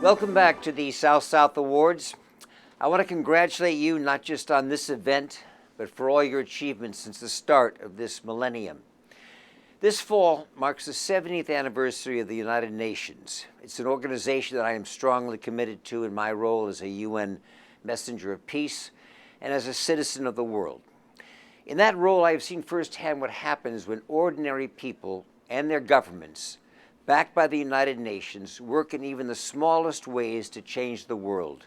Welcome back to the South-South Awards. I want to congratulate you not just on this event, but for all your achievements since the start of this millennium. This fall marks the 70th anniversary of the United Nations. It's an organization that I am strongly committed to in my role as a UN messenger of peace and as a citizen of the world. In that role, I have seen firsthand what happens when ordinary people and their governments, backed by the United Nations, work in even the smallest ways to change the world.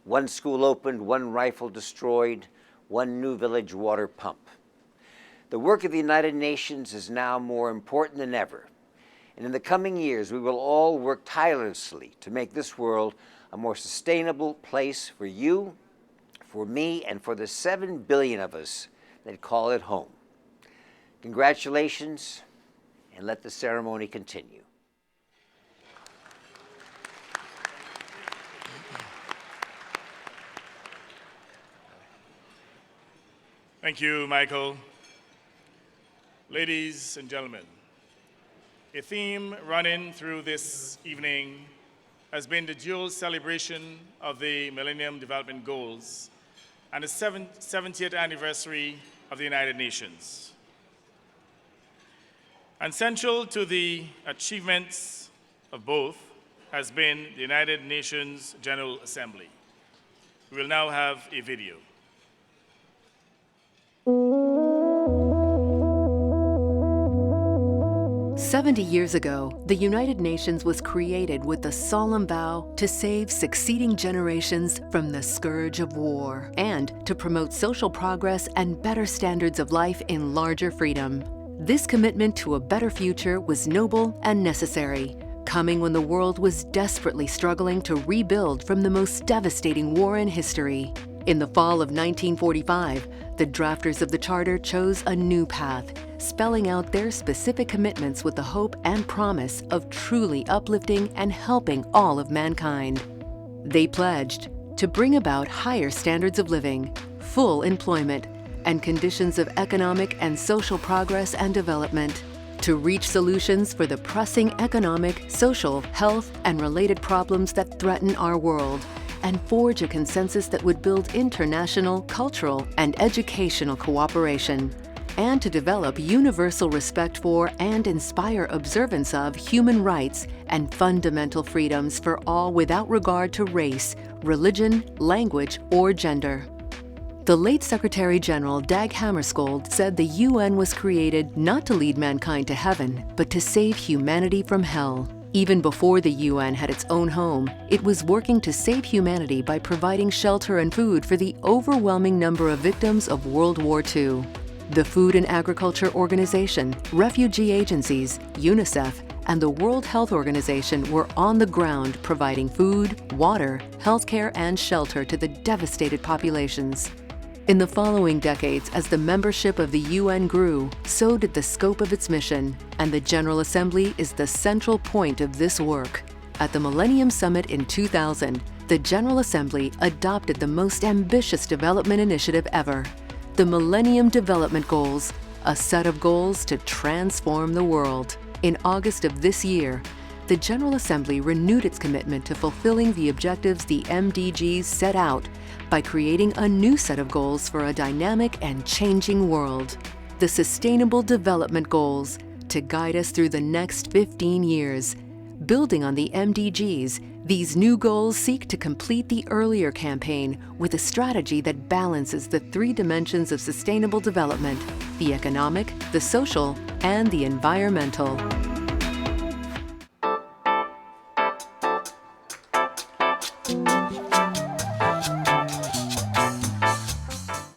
One school opened, one rifle destroyed, one new village water pump. The work of the United Nations is now more important than ever. And in the coming years, we will all work tirelessly to make this world a more sustainable place for you, for me, and for the 7 billion of us that call it home. Congratulations, and let the ceremony continue. Thank you, Michael. Ladies and gentlemen, a theme running through this evening has been the dual celebration of the Millennium Development Goals and the 70th anniversary of the United Nations. And central to the achievements of both has been the United Nations General Assembly. We will now have a video. "70 years ago, the United Nations was created with the solemn vow to save succeeding generations from the scourge of war and to promote social progress and better standards of life in larger freedom. This commitment to a better future was noble and necessary, coming when the world was desperately struggling to rebuild from the most devastating war in history. In the fall of 1945, the drafters of the Charter chose a new path, spelling out their specific commitments with the hope and promise of truly uplifting and helping all of mankind. They pledged to bring about higher standards of living, full employment, and conditions of economic and social progress and development, to reach solutions for the pressing economic, social, health, and related problems that threaten our world, and forge a consensus that would build international, cultural, and educational cooperation, and to develop universal respect for and inspire observance of human rights and fundamental freedoms for all without regard to race, religion, language, or gender. The late Secretary General Dag Hammarskjöld said the UN was created not to lead mankind to heaven, but to save humanity from hell. Even before the UN had its own home, it was working to save humanity by providing shelter and food for the overwhelming number of victims of World War II. The Food and Agriculture Organization, refugee agencies, UNICEF, and the World Health Organization were on the ground providing food, water, healthcare, and shelter to the devastated populations. In the following decades, as the membership of the UN grew, so did the scope of its mission, and the General Assembly is the central point of this work. At the Millennium Summit in 2000, the General Assembly adopted the most ambitious development initiative ever, the Millennium Development Goals, a set of goals to transform the world. In August of this year, the General Assembly renewed its commitment to fulfilling the objectives the MDGs set out by creating a new set of goals for a dynamic and changing world, the Sustainable Development Goals, to guide us through the next 15 years. Building on the MDGs, these new goals seek to complete the earlier campaign with a strategy that balances the 3 dimensions of sustainable development: the economic, the social, and the environmental.